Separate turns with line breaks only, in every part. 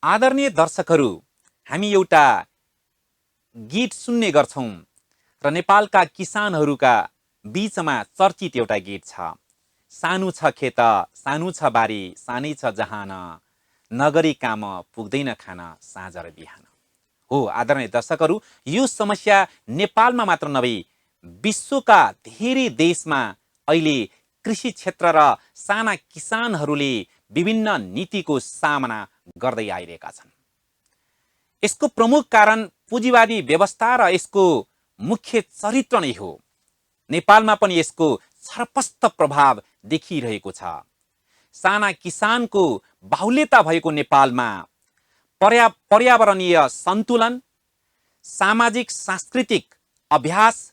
आदरणीय दर्शकहरू, हामी एउटा गीत सुन्ने गर्छौं र नेपालका किसानहरूका बीचमा चर्चित एउटा गीत छ। सानो छ खेत, सानो छ बारी, सानै छ जहान, नगरी काम पुग्दैन खान साँझ र बिहान। हो आदरणीय दर्शकहरू, यो समस्या नेपालमा मात्र नभई विश्वका धेरै देशमा अहिले कृषि क्षेत्र र साना किसानहरूले विभिन्न नीतिको सामना गर्दै आइरहेका छन्। यसको प्रमुख कारण पुँजीवादी व्यवस्था र यसको मुख्य चरित्र नै हो। नेपालमा पनि यसको छरपष्ट प्रभाव देखिरहेको छ। साना किसानको बाहुल्यता भएको नेपालमा पर्यावरणीय सन्तुलन, सामाजिक सांस्कृतिक अभ्यास,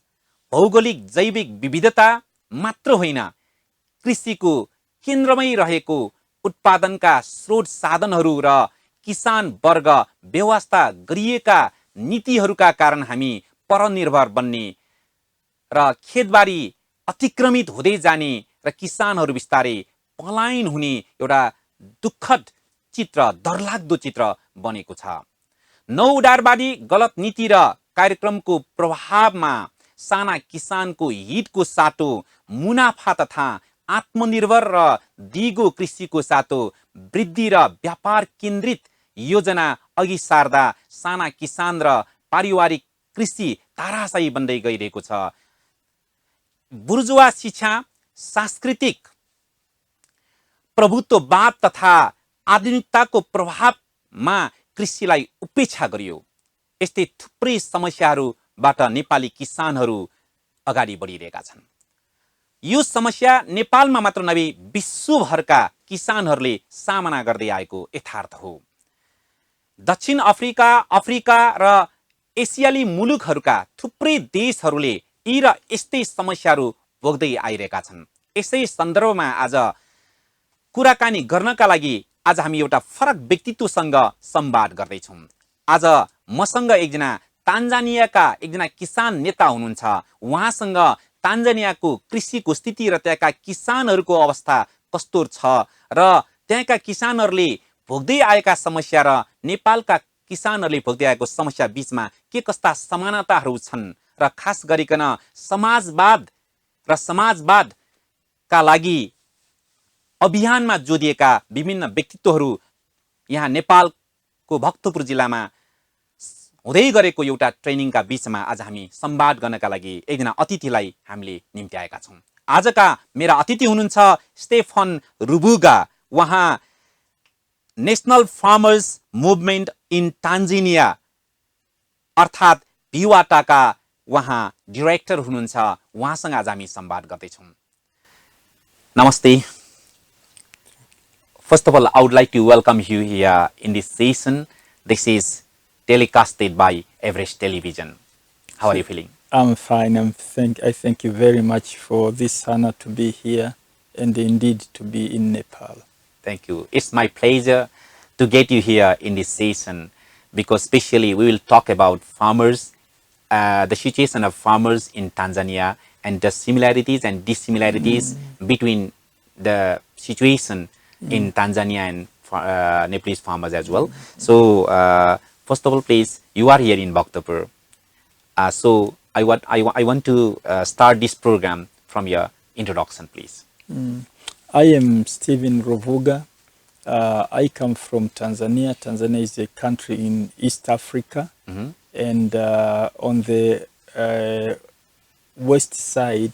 भौगोलिक जैविक विविधता मात्र होइन, कृषिको केन्द्रमै रहेको उत्पादनका स्रोत साधनहरू र किसान वर्ग व्यवस्था गरिएका नीतिहरूका कारण हामी परनिर्भर बन्ने र खेतबारी अतिक्रमित हुँदै जाने र किसानहरू बिस्तारै पलायन हुने एउटा दुःखद चित्र, डरलाग्दो चित्र बनेको छ। नौ उदारवादी गलत नीति र कार्यक्रमको प्रभावमा साना किसानको हितको साटो मुनाफा तथा आत्मनिर्भर र दिगो कृषिको साटो वृद्धि र व्यापार केन्द्रित योजना अघि सार्दा साना किसान र पारिवारिक कृषि ताराशाही बन्दै गइरहेको छ। बुर्जुवा शिक्षा, सांस्कृतिक प्रभुत्ववाद तथा आधुनिकताको प्रभावमा कृषिलाई उपेक्षा गरियो। यस्तै थुप्रै समस्याहरूबाट नेपाली किसानहरू अगाडि बढिरहेका छन्। यो समस्या नेपालमा मात्र नभई विश्वभरका किसानहरूले सामना गर्दै आएको यथार्थ हो। दक्षिण अफ्रिका र एसियाली मुलुकहरूका थुप्रै देशहरूले यी र यस्तै समस्याहरू भोग्दै आइरहेका छन्। यसै सन्दर्भमा आज कुराकानी गर्नका लागि आज हामी एउटा फरक व्यक्तित्वसँग संवाद गर्दैछौँ। आज मसँग एकजना तान्जानियाका एकजना किसान नेता हुनुहुन्छ। उहाँसँग तान्जानियाको कृषिको स्थिति र त्यहाँका किसानहरूको अवस्था कस्तो छ र त्यहाँका किसानहरूले भोग्दै आएका समस्या र नेपालका किसानहरूले भोग्दै आएको समस्या बीचमा के कस्ता समानताहरू छन् र खास गरिकन समाजवादका लागि अभियानमा जोडिएका विभिन्न व्यक्तित्वहरू यहाँ नेपालको भक्तपुर जिल्लामा हुँदै गरेको एउटा ट्रेनिङका बीचमा आज हामी संवाद गर्नका लागि एकजना अतिथिलाई हामीले निम्त्याएका छौँ। आजका मेरा अतिथि हुनुहुन्छ स्टेफन रुबुगा। उहाँ नेशनल फार्मर्स मुभमेन्ट इन तान्जानिया अर्थात् भिवाटाका उहाँ डाइरेक्टर हुनुहुन्छ। उहाँसँग आज हामी संवाद गर्दैछौँ। नमस्ते। First of all, I would like to welcome you here in this session. This is telecasted by Everest Television. How are you feeling?
I'm fine. I thank you very much for this honor to be here and indeed to be in Nepal.
Thank you. It's my pleasure to get you here in this session because especially we will talk about farmers, the situation of farmers in Tanzania and the similarities and dissimilarities between the situation in Tanzania and Nepalese farmers as well. So first of all, please, you are here in Bhaktapur. So I want to start this program from your introduction, please.
I am Stephen Ruvuga. I come from Tanzania. Tanzania is a country in East Africa. And on the west side,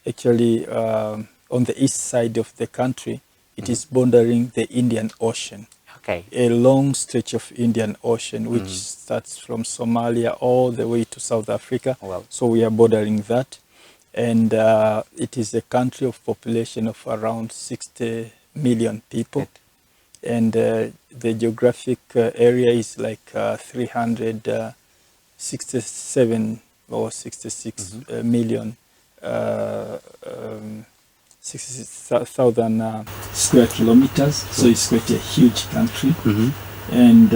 actually on the east side of the country, it is bordering the Indian Ocean.
Okay.
A long stretch of Indian Ocean, which starts from Somalia all the way to South Africa.
Well.
So we are bordering that. And it is a country of population of around 60 million people. And the geographic area is like 367 or 66 million 60,000 square kilometers. So it's quite a huge country. And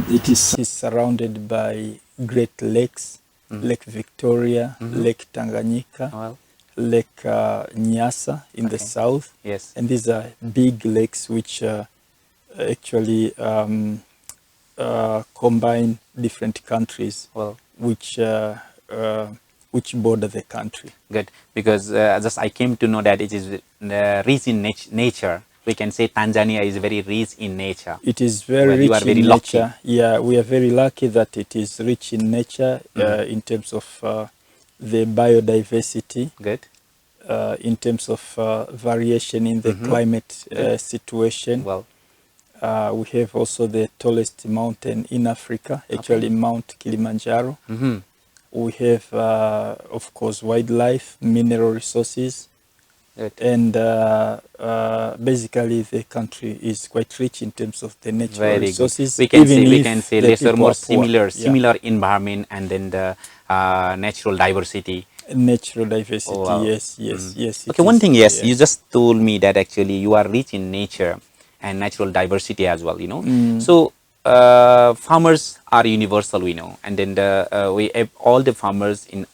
it is surrounded by great lakes, Lake Victoria, Lake Tanganyika, Lake Nyasa in the south.
Yes.
And these are big lakes which actually combine different countries,
Well,
which border the country.
good, because just I came to know that it is rich in nature. We can say Tanzania is very rich in nature.
It is very
Well, you are
rich
very
in
lucky.
nature. Yeah, we are very lucky that it is rich in nature in terms of the biodiversity,
Good.
in terms of variation in the climate situation.
Well,
We have also the tallest mountain in Africa, actually Mount Kilimanjaro. We have, of course, wildlife, mineral resources,
good.
and basically the country is quite rich in terms of the natural
Very
resources.
good. We can
even
say
if the
lesser,
people
more
are poor.
similar,
Yeah.
similar environment, and then the natural diversity.
Natural diversity,
Oh, wow.
yes, yes, yes.
Okay, one thing, yes, you just told me that actually you are rich in nature and natural diversity as well, you know. So farmers are universal, we know, and then we have all the farmers in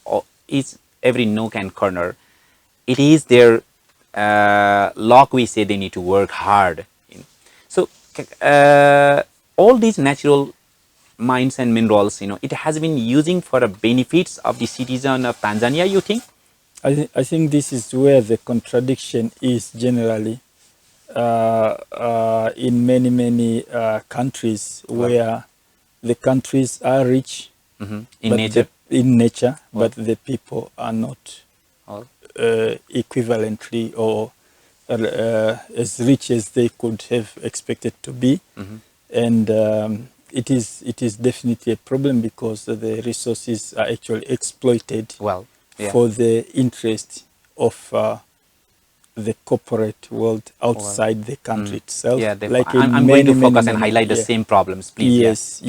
every nook and corner. It is their luck. We say they need to work hard. So all these natural mines and minerals, you know, it has been using for the benefits of the citizen of Tanzania, you think?
I think this is where the contradiction is generally in many countries where the countries are rich
in nature,
but the people are not equivalently or as rich as they could have expected to be. And it is definitely a problem because the resources are actually exploited for the interest of the corporate world outside the country itself.
Yeah,
like
I'm going to focus and highlight the same problems, please.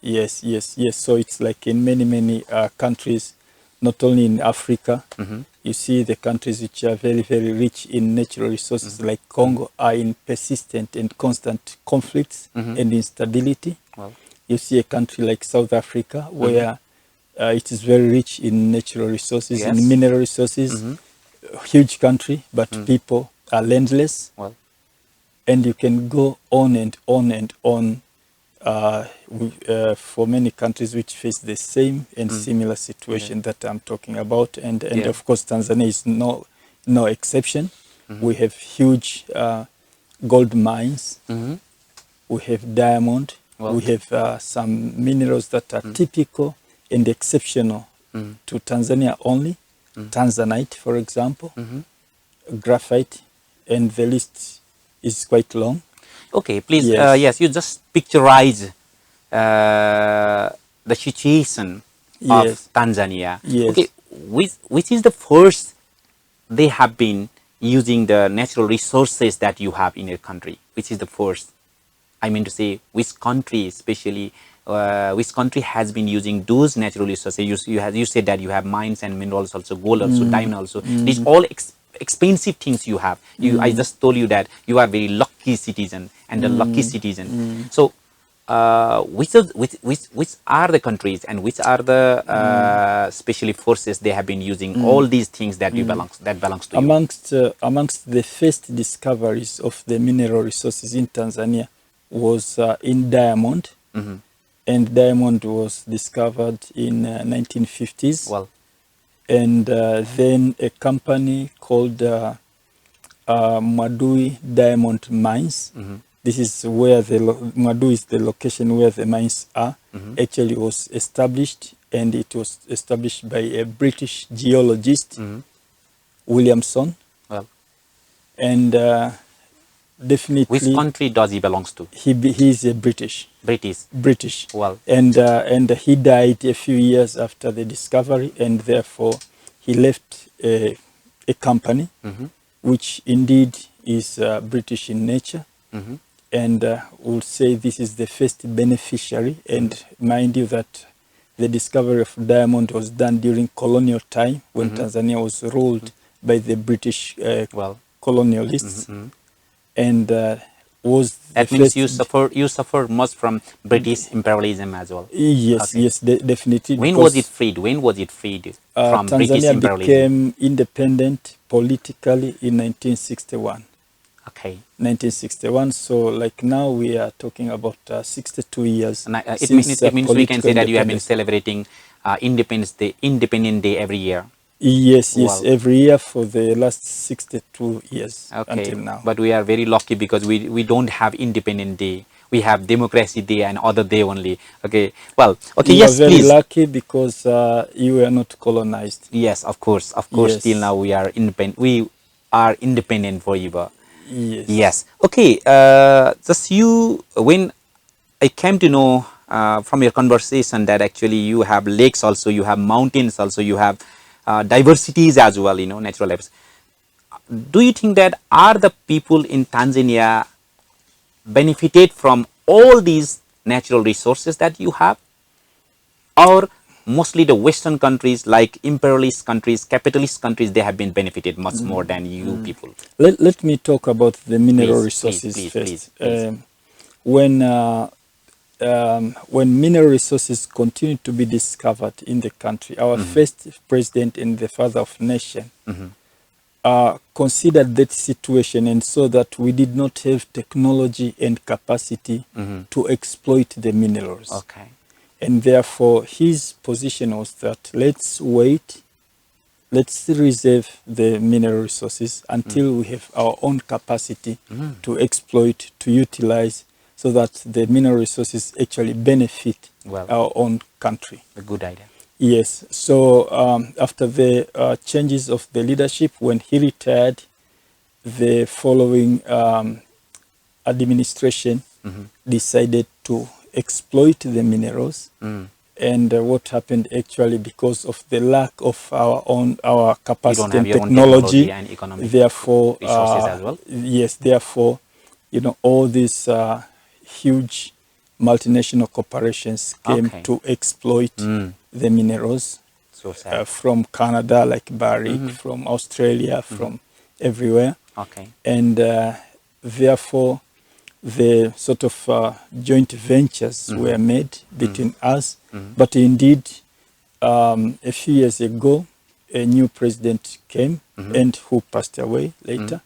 Yes, yes. So it's like in many countries, not only in Africa. You see the countries which are very rich in natural resources like Congo are in persistent and constant conflicts and instability. You see a country like South Africa where it is very rich in natural resources, in mineral resources, huge country, but people are landless. And you can go on and on for many countries which face the same and similar situation that I'm talking about. And of course, Tanzania is no exception. We have huge gold mines. We have diamond. We have some minerals that are typical and exceptional to Tanzania only. Tanzanite, for example, graphite, and the list is quite long.
Okay, please, yes, you just picturize the situation of Tanzania. Okay, which is the first they have been using the natural resources that you have in your country? Which is the first? I mean to say, which country especially, which country has been using those natural resources? You said that you have mines and minerals also, gold also, diamond also. These all expensive things you have. I just told you that you are very lucky citizen and the lucky citizen. So which are the countries and which are the specially forces they have been using all these things that belongs to you?
Amongst the first discoveries of the mineral resources in Tanzania was in diamond. And diamond was discovered in 1950s. And then a company called Mwadui Diamond Mines. This is where Mwadui is the location where the mines are. Actually was established, and it was established by a British geologist, Williamson. And definitely,
which country does he belongs to?
He is a British.
Well,
and he died a few years after the discovery, and therefore he left a company which indeed is British in nature. And we'll say this is the first beneficiary. And mind you that the discovery of diamond was done during colonial time when Tanzania was ruled by the British colonialists. And was
that means you suffer much from British imperialism as well.
Yes, definitely.
When was it freed? When was it freed from British imperialism?
Tanzania became independent politically in 1961.
Okay.
1961. So like now we are talking about 62 years
And
since
it means we can
political
say that you have been
independence.
celebrating Independent Day every year.
Yes, yes,
Well,
every year for the last 62 years
okay,
until now.
but we are very lucky because we don't have Independent Day. We have Democracy Day and other day only. Okay, well, okay,
You are
yes,
very
please.
lucky because you were not colonized.
Yes, of course, of course. Till
Yes,
now we are independent. We are independent forever.
yes.
Yes. Okay. Just you when I came to know from your conversation that actually you have lakes also, you have mountains also, you have diversities as well. You know, natural lives. Do you think that are the people in Tanzania benefited from all these natural resources that you have, or mostly the Western countries like imperialist countries, capitalist countries, they have been benefited much more than you people?
Let me talk about the mineral
Please, please,
resources
please, please,
first.
please.
When mineral resources continue to be discovered in the country, our first president and the father of nation considered that situation and saw that we did not have technology and capacity to exploit the minerals.
Okay.
And therefore, his position was that let's wait, let's reserve the mineral resources until we have our own capacity to exploit, to utilize, so that the mineral resources actually benefit
Well,
our own country.
a good idea.
Yes. So after the changes of the leadership, when he retired, the following administration decided to exploit the minerals. And what happened actually, because of the lack of our
You don't
capacity
have
and
your own technology
technology,
and economic
therefore,
resources as well.
yes, therefore, you know, all these huge multinational corporations came
Okay.
to exploit the minerals
So sad.
from Canada, like Barrick, from Australia, from everywhere.
Okay.
And therefore, the sort of joint ventures were made between us. But indeed, a few years ago, a new president came and who passed away later.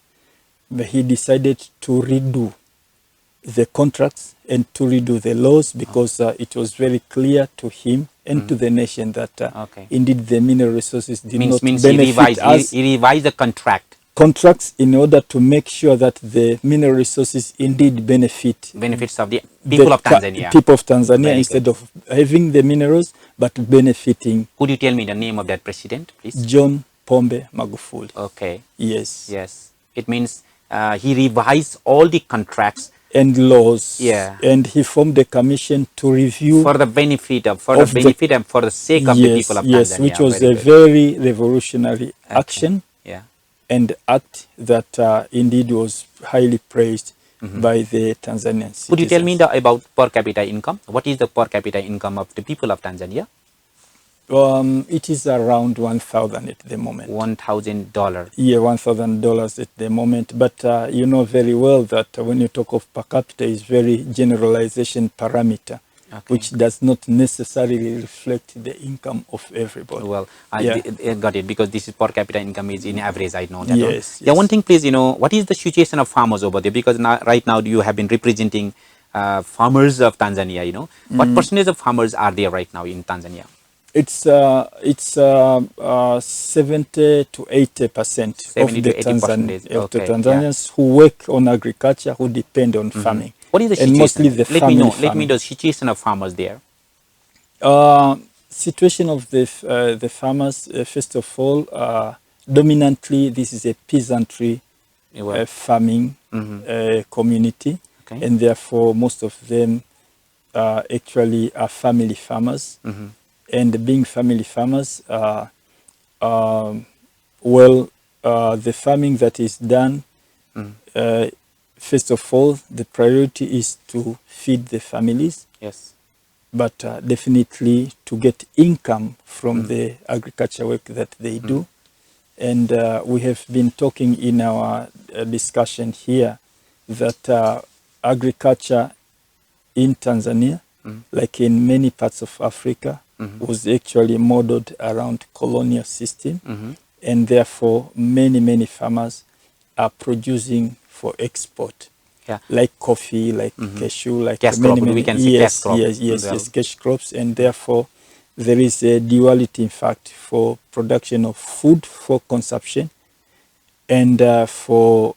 But he decided to redo the contracts and to redo the laws because it was very clear to him and to the nation that
Okay.
indeed the mineral resources did
Means
not
he
benefit
revised
us.
he revised the contract.
Contracts in order to make sure that the mineral resources indeed benefit
Benefits of the people of Tanzania.
people of Tanzania
Very
instead
good.
of having the minerals but benefiting
Could you tell me the name of that president, please?
John Pombe Magufuli.
Okay.
Yes.
Yes. It means he revised all the contracts
And laws.
Yeah.
And he formed a commission to review
for the benefit and for the sake of the people of
yes,
Tanzania.
which was
Very
a
good.
very revolutionary
Okay.
action
Yeah.
and act that indeed was highly praised by the Tanzanian citizens.
Could you tell me about per capita income? What is the per capita income of the people of Tanzania?
It is around 1,000 at the moment.
$1,000.
Yeah, $1,000 at the moment. But you know very well that when you talk of per capita, is very generalization parameter, which does not necessarily reflect the income of everybody.
Well, I got it, because this is per capita income is in average. I know that.
Yes,
Yeah.
yes.
One thing, please. You know, what is the situation of farmers over there? Because now, right now, you have been representing farmers of Tanzania. You know, what percentage of farmers are there right now in Tanzania?
It's 70 to 80% of
70
the
to 80%.
of the
Okay,
Tanzanians who work on agriculture, who depend on farming.
What is the
And
situation?
mostly the
Let
family
me know. Let me
farming.
know the situation of farmers there.
Situation of the farmers, first of all, dominantly this is a peasantry
Well,
farming community,
Okay.
and therefore most of them actually are family farmers. And being family farmers, the farming that is done, first of all, the priority is to feed the families,
Yes.
but definitely to get income from the agriculture work that they do. And we have been talking in our discussion here that agriculture in Tanzania, like in many parts of Africa, was actually modeled around colonial system. And therefore, many farmers are producing for export.
Yeah.
Like coffee, like cashew, like
Cash
many,
crop,
many.
we can say
Yes,
cash crop
yes, yes,
as well.
yes, cash crops, and therefore there is a duality, in fact, for production of food for consumption and for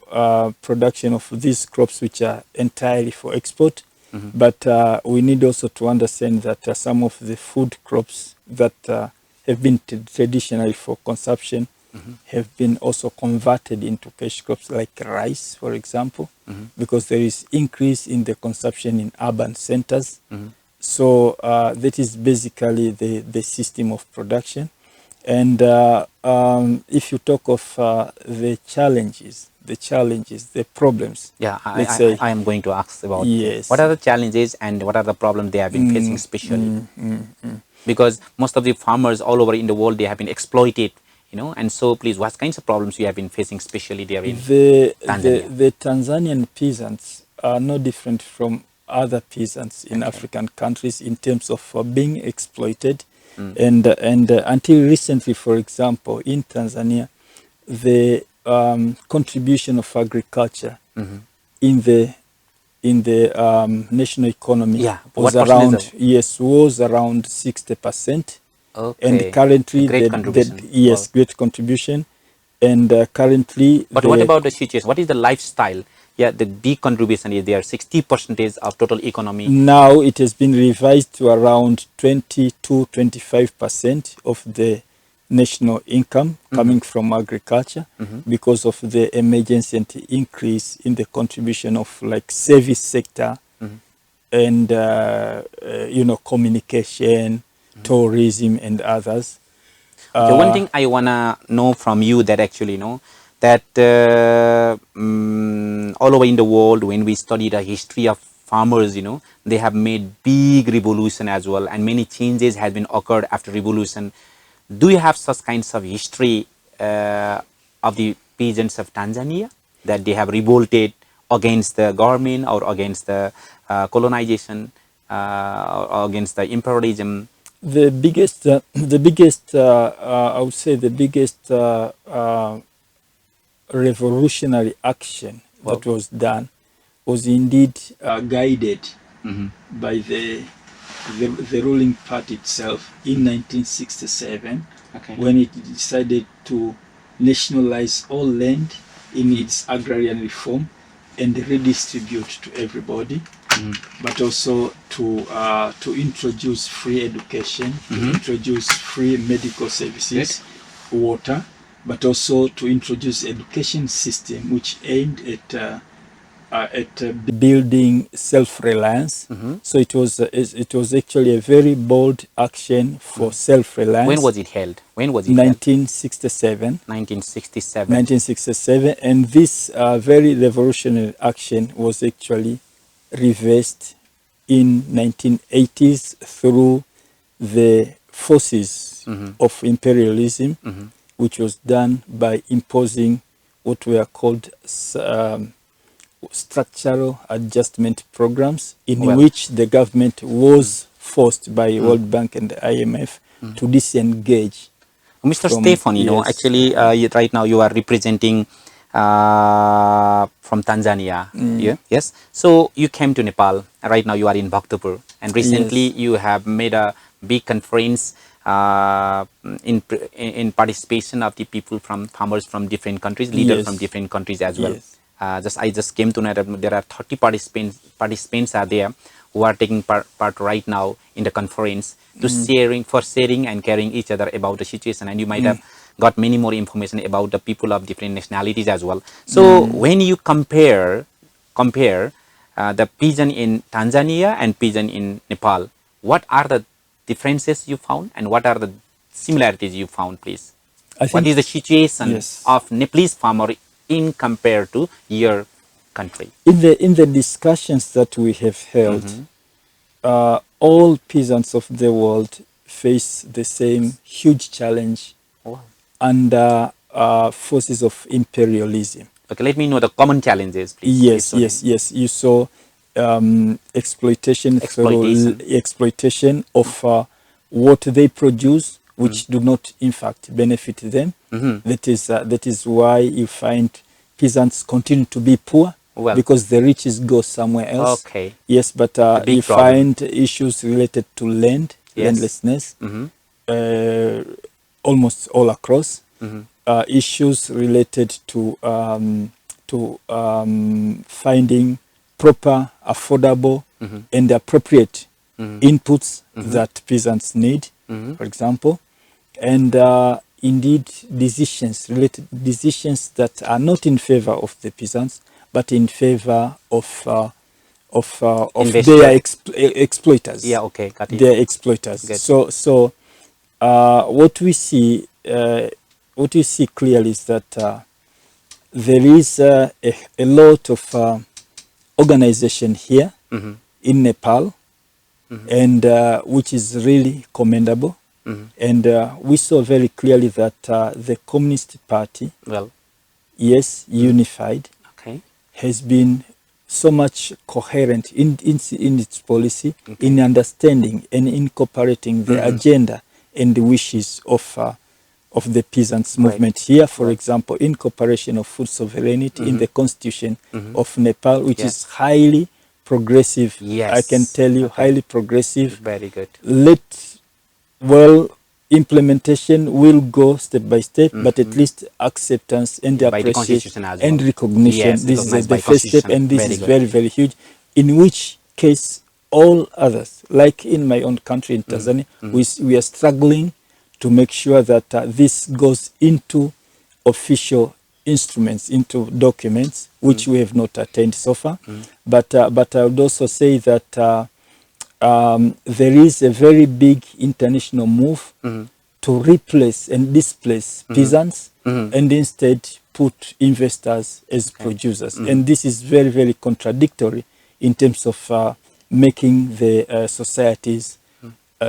production of these crops which are entirely for export. But we need also to understand that some of the food crops that have been traditionally for consumption have been also converted into cash crops, like rice, for example, because there is increase in the consumption in urban centers. So that is basically the system of production. And if you talk of the challenges, the problems,
Yeah,
let's say,
I am going to ask about
yes,
what are the challenges and what are the problems they have been facing, especially because most of the farmers all over in the world, they have been exploited, you know. And so, please, what kinds of problems you have been facing, especially there in Tanzania?
the Tanzanian peasants are no different from other peasants in African countries in terms of being exploited. And until recently, for example, in Tanzania, the contribution of agriculture in the national economy was around 60%.
Okay.
And currently,
Great contribution.
Yes, great contribution. And currently,
but what about the situation? What is the lifestyle? Yeah, the big contribution is there, 60% of total economy.
Now it has been revised to around 20 to 25% of the national income coming from agriculture because of the emergency and increase in the contribution of like service sector and communication, tourism and others.
Okay, one thing I wanna know from you that actually that all over in the world, when we study the history of farmers, they have made big revolution as well, and many changes have been occurred after revolution. Do you have such kinds of history of the peasants of Tanzania, that they have revolted against the government or against the colonization or against the imperialism?
The biggest, I would say, the biggest revolutionary action that was done was indeed guided by the ruling party itself in 1967, when it decided to nationalize all land in its agrarian reform and redistribute to everybody. But also to introduce free education, to introduce free medical services, water, but also to introduce education system which aimed at building self-reliance. So it was actually a very bold action for self-reliance.
When was it held?
1967.
1967.
1967, and this very revolutionary action was actually reversed in 1980s through the forces of imperialism, which was done by imposing what were called structural adjustment programs, in which the government was forced by World Bank and the IMF to disengage.
Mr. Stefan, actually right now you are representing from Tanzania. Yes. So you came to Nepal. Right now you are in Bhaktapur, and recently you have made a big conference in participation of the people from farmers from different countries, leaders from different countries as well. I just came to know that there are 30 participants are there who are taking part right now in the conference to sharing and caring each other about the situation, and you might have got many more information about the people of different nationalities as well. So when you compare the pigeon in Tanzania and pigeon in Nepal, what are the differences you found and what are the similarities you found, please? What is the situation of Nepalese farmer in compared to your country?
In the discussions that we have held, all peasants of the world face the same huge challenge under forces of imperialism.
Okay, let me know the common challenges, please.
Yes. You saw exploitation of what they produce, which do not in fact benefit them. That is why you find peasants continue to be poor,
Well,
because the riches go somewhere else.
okay.
Yes, but
big
you
problem.
find issues related to land,
Yes.
landlessness,
Mhm.
almost all across.
Mhm.
Issues related to finding proper, affordable,
Mhm.
and appropriate
Mhm.
inputs
Mhm.
that peasants need,
Mhm.
for example, and indeed decisions that are not in favor of the peasants, but in favor of
Investor.
their exploiters.
Yeah, okay, got it.
Their exploiters.
Good.
So what we see clearly is that there is a lot of organization here
Mhm.
in Nepal,
Mhm.
and which is really commendable.
Mhm.
And we saw very clearly that the Communist Party,
Well,
yes, unified,
okay.
has been so much coherent in its policy,
Okay.
in understanding and incorporating the agenda and the wishes of the peasants movement here. For
Right.
example, incorporation of food sovereignty in the constitution of Nepal, which
Yes.
is highly progressive.
Yes.
I can tell you,
Okay.
highly progressive.
Very good.
Implementation will go step by step, but at least acceptance and
By the
appreciation
constitution as
and
well.
recognition.
Yes,
This is
recognized
the
by
first step,
constitution.
and this
Very
is
good.
very, very huge. In which case, all others, like in my own country, in Tanzania, we are struggling to make sure that this goes into official instruments, into documents, which we have not attained so far. But I would also say that there is a very big international move to replace and displace peasants and instead put investors as producers. And this is very, very contradictory in terms of making the societies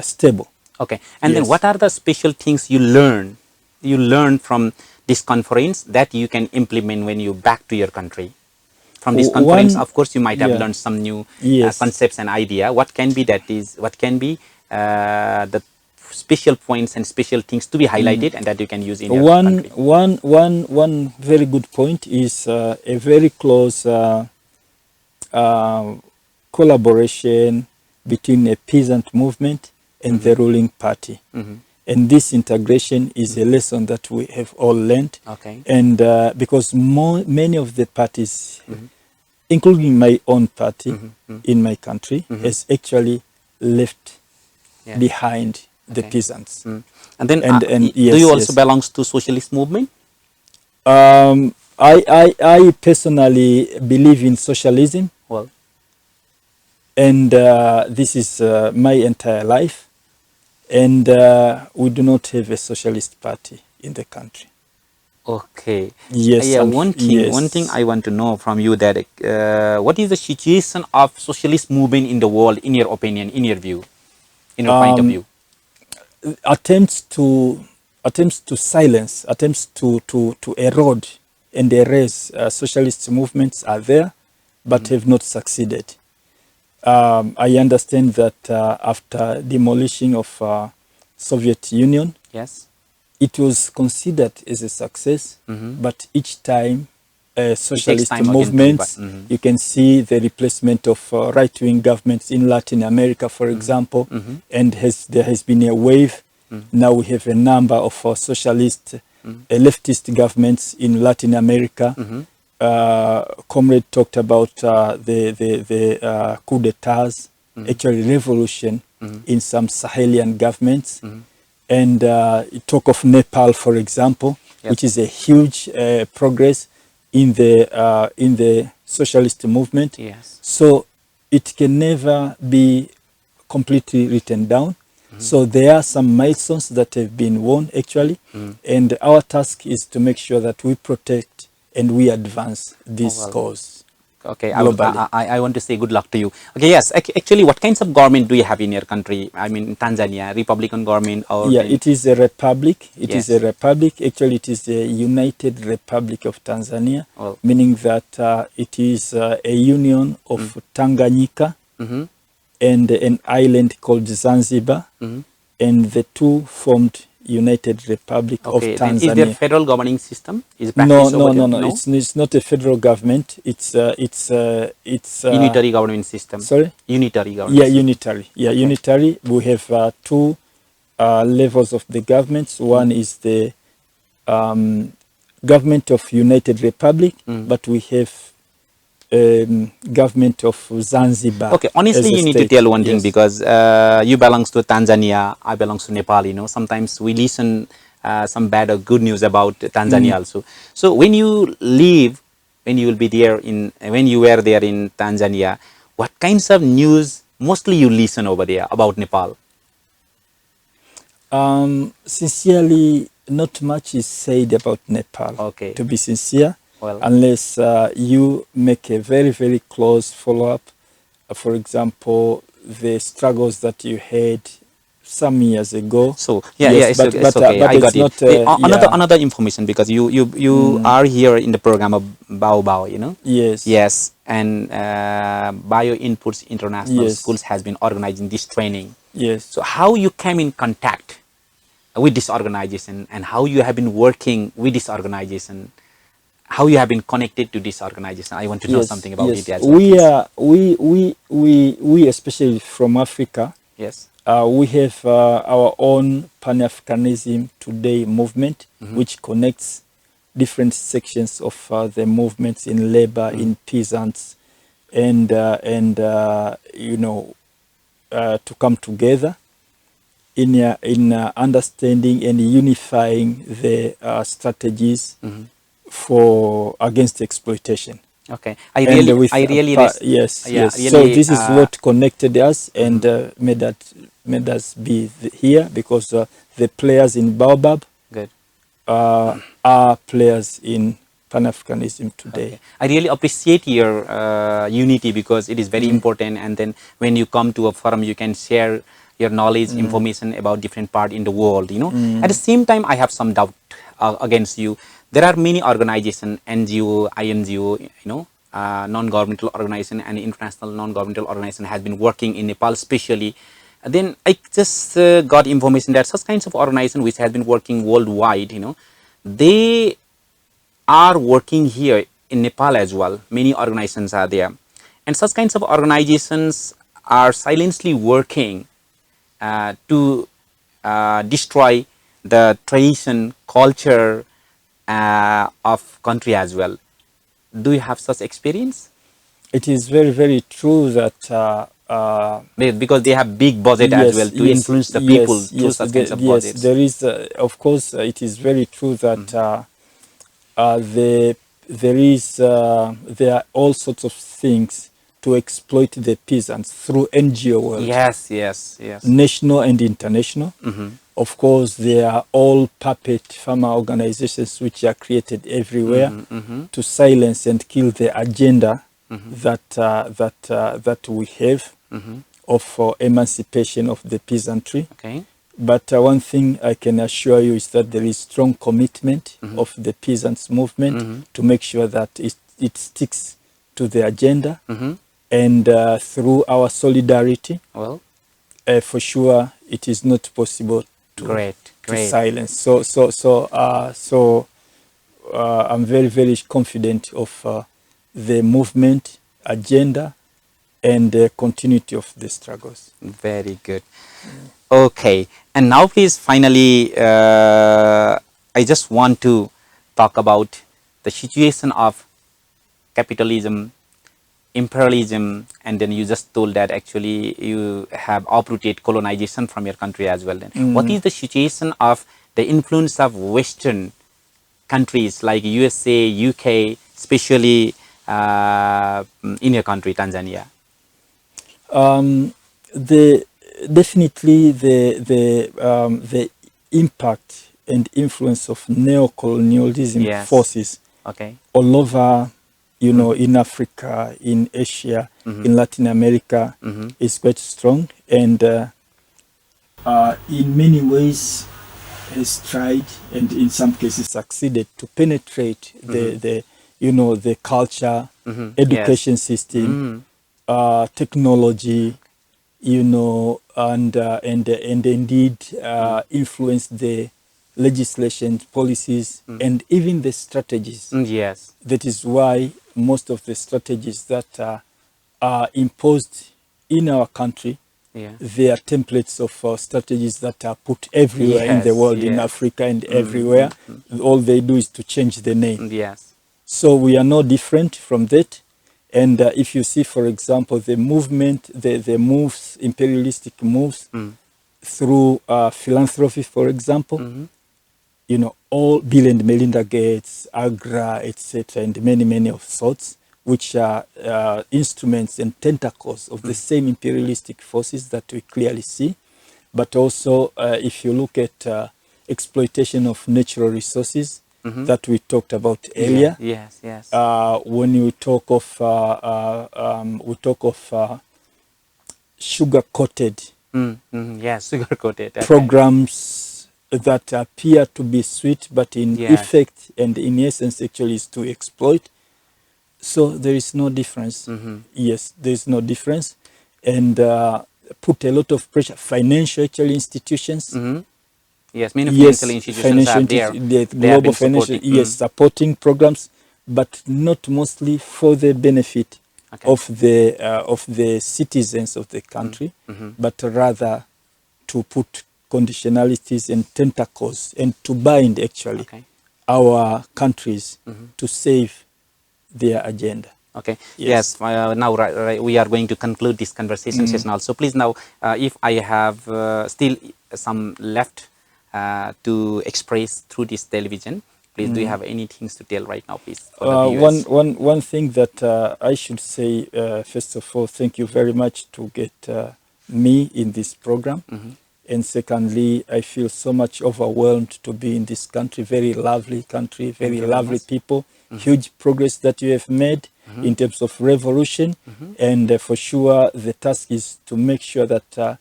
stable.
Okay. And then
Yes.
what are the special things you learn from this conference that you can implement when you back to your country? From this conference,
One,
of course, you might have
yeah.
learned some new
Yes.
concepts and idea. What can be the special points and special things to be highlighted and that you can use in your country?
One very good point is a very close collaboration between a peasant movement and the ruling party. And this integration is a lesson that we have all learned.
Okay.
And because many of the parties, including my own party in my country, has actually left
Yeah.
behind the
Okay.
peasants.
And then,
And
do
yes,
you also
yes.
belongs to socialist movement?
I personally believe in socialism,
Well,
and this is my entire life. And we do not have a socialist party in the country.
okay.
Yes.
Yeah. One thing I want to know from you that what is the situation of socialist movement in the world, in your opinion, in your view, in your point of view?
Attempts to silence, attempts to erode and erase socialist movements are there, but have not succeeded. I understand that after demolishing of Soviet Union,
Yes.
it was considered as a success, but each time socialist
time again to
movements,
revive.
you can see the replacement of right-wing governments in Latin America, for example, and there has been a wave. Now we have a number of socialist, leftist governments in Latin America. Comrade talked about the coup d'etats, actually revolution in some Sahelian governments. And talk of Nepal, for example,
Yep.
which is a huge progress in the socialist movement.
Yes.
So it can never be completely written down. So there are some milestones that have been won actually, and our task is to make sure that we protect and we advance this
well.
cause.
Okay,
Globally.
I want to say good luck to you. Okay, yes, actually, what kinds of government do you have in your country? I mean, Tanzania, Republican government or?
Yeah, it is a republic. It is
Yes.
a republic. Actually, it is the United Republic of Tanzania,
Oh.
meaning that it is a union of Tanganyika and an island called Zanzibar, and the two formed United Republic of
Okay. Then
Tanzania.
is there federal governing system? Is
No,
practiced
no,
over
no,
there?
no. It's not a federal government. It's
Unitary government system.
sorry.
Unitary government
Yeah,
system.
unitary. Yeah,
Okay.
unitary. We have two levels of the governments. One is the government of United Republic, but we have government of Zanzibar.
Okay, honestly,
as a
you need to
state.
tell one thing
Yes.
because you belongs to Tanzania, I belongs to Nepal. You know, sometimes we listen some bad or good news about Tanzania also. So when you leave, when you will be there when you were there in Tanzania, what kinds of news mostly you listen over there about Nepal?
Sincerely, not much is said about Nepal.
Okay.
To be sincere,
Well.
unless you make a very, very close follow-up. For example, the struggles that you had some years ago.
So yeah,
Yes,
yeah, it's,
but
okay, it's okay.
but
I got
it's
it.
not.
Another information because you are here in the program of Bao, you know.
Yes.
Yes, and Bio Inputs International
Yes.
Schools has been organizing this training.
Yes.
So how you came in contact with this organization and how you have been working with this organization, how you have been connected to this organization. I want to know something about it as well.
We especially from Africa.
Yes.
We have our own Pan-Africanism Today movement, which connects different sections of the movements in labor, in peasants, and you know, to come together in understanding and unifying the strategies for against exploitation.
Okay, I really,
yes,
yeah,
yes.
really,
So this is what connected us and made us be here because the players in Baobab
good.
Are players in Pan-Africanism Today.
Okay. I really appreciate your unity because it is very important. And then when you come to a forum, you can share your knowledge, information about different part in the world. You know. At the same time, I have some doubt against you. There are many organizations, NGO, INGO, you know, non-governmental organization and international non-governmental organization has been working in Nepal, especially. Then I just got information that such kinds of organization which has been working worldwide, you know, they are working here in Nepal as well. Many organizations are there, and such kinds of organizations are silently working to destroy the tradition, culture of country as well. Do you have such experience?
It is very, very true that
because they have big budget as well to influence the people through such kinds of budgets.
Yes, there is, of course, it is very true that there are all sorts of things to exploit the peasants through NGO world.
Yes, yes, yes.
National and international. Of course, they are all puppet farmer organizations which are created everywhere to silence and kill the agenda that we have of emancipation of the peasantry.
Okay.
But one thing I can assure you is that there is strong commitment of the peasants movement to make sure that it sticks to the agenda, and through our solidarity,
well,
for sure, it is not possible to silence. So I'm very, very confident of the movement agenda and the continuity of the struggles.
Very good. Okay, and now please finally, I just want to talk about the situation of capitalism, imperialism, and then you just told that actually you have uprooted colonization from your country as well. Then what is the situation of the influence of Western countries like USA, UK, especially in your country, Tanzania?
Definitely the impact and influence of neocolonialism forces all over, you know, in Africa, in Asia, in Latin America is quite strong, and in many ways has tried and in some cases succeeded to penetrate the you know, the culture, education system, technology, you know, and indeed influence the legislation, policies, and even the strategies.
Yes.
That is why most of the strategies that are imposed in our country,
Yeah.
they are templates of strategies that are put everywhere in the
Yes,
world, in
yes.
Africa and everywhere. All they do is to change the name.
Yes.
So we are no different from that. And if you see, for example, the movement, the moves, imperialistic moves through philanthropy, for example, you know, all Bill and Melinda Gates, Agra, etc., and many, many of sorts, which are instruments and tentacles of the same imperialistic forces that we clearly see. But also, if you look at exploitation of natural resources that we talked about earlier,
Yes, yes.
when we talk of sugar-coated
Yes, sugar coated.
programs that appear to be sweet, but in
Yes.
effect and in essence actually is to exploit. So there is no difference. Yes, there is no difference. And put a lot of pressure. Financial actually institutions.
Yes, many
Yes,
financial institutions
financial
have there.
the
They have
global
been
financial,
supporting.
yes, supporting programs, but not mostly for the benefit
Okay.
of the citizens of the country, but rather to put conditionalities and tentacles and to bind actually
Okay.
our countries to save their agenda.
Okay.
Yes.
Yes. Now we are going to conclude this conversation session also. Please now, if I have still some left to express through this television, please do you have any things to tell right now, please, for the viewers?
One thing that I should say, first of all, thank you very much to get me in this program. And secondly, I feel so much overwhelmed to be in this country, very lovely country, very lovely people, huge progress that you have made in terms of revolution. And for sure, the task is to make sure that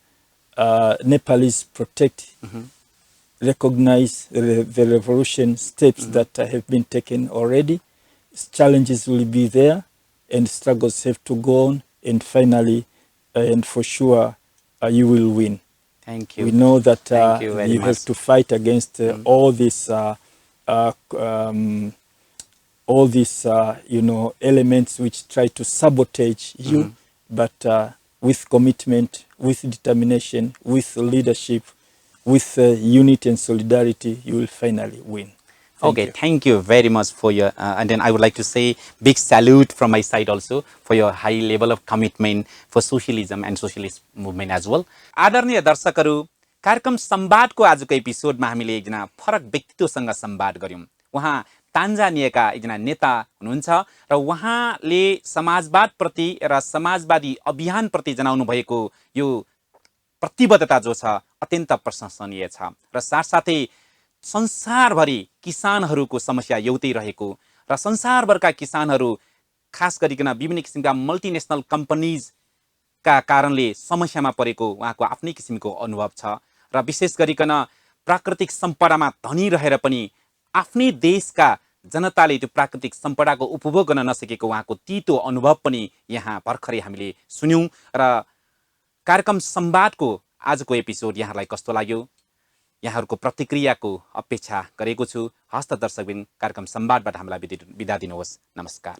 Nepalese protect, recognize the revolution steps that have been taken already. Challenges will be there and struggles have to go on. And finally, and for sure, you will win.
Thank you.
We know that
Thank you very
you
much.
have to fight against all these you know, elements which try to sabotage you, but with commitment, with determination, with leadership, with unity and solidarity, you will finally win.
Thank you very much for your, and then I would like to say big salute from my side also for your high level of commitment for socialism and socialist movement as well. आदरणीय दर्शकहरू, कार्यक्रम संवादको आजको एपिसोडमा हामीले एकजना फरक व्यक्तित्वसँग संवाद गर्यौं। उहाँ तान्जानियाका एकजना नेता हुनुहुन्छ र उहाँले समाजवाद प्रति र समाजवादी अभियान प्रति जनाउनु भएको यो प्रतिबद्धता जो छ अत्यन्त प्रशंसनीय छ र साथसाथै संसारभरि किसानहरूको समस्या एउटै रहेको र संसारभरका किसानहरू खास गरिकन विभिन्न किसिमका मल्टिनेसनल कम्पनीजका कारणले समस्यामा परेको उहाँको आफ्नै किसिमको अनुभव छ र विशेष गरिकन प्राकृतिक सम्पदामा धनी रहेर पनि आफ्नै देशका जनताले त्यो प्राकृतिक सम्पदाको उपभोग गर्न नसकेको उहाँको तीतो अनुभव पनि यहाँ भर्खरै हामीले सुन्यौं र कार्यक्रम संवादको आजको एपिसोड यहाँलाई कस्तो लाग्यो यहाँहरूको प्रतिक्रियाको अपेक्षा गरेको छु। हस्त दर्शकबिन कार्यक्रम संवादबाट हामीलाई बिदा दिनुहोस्। नमस्कार।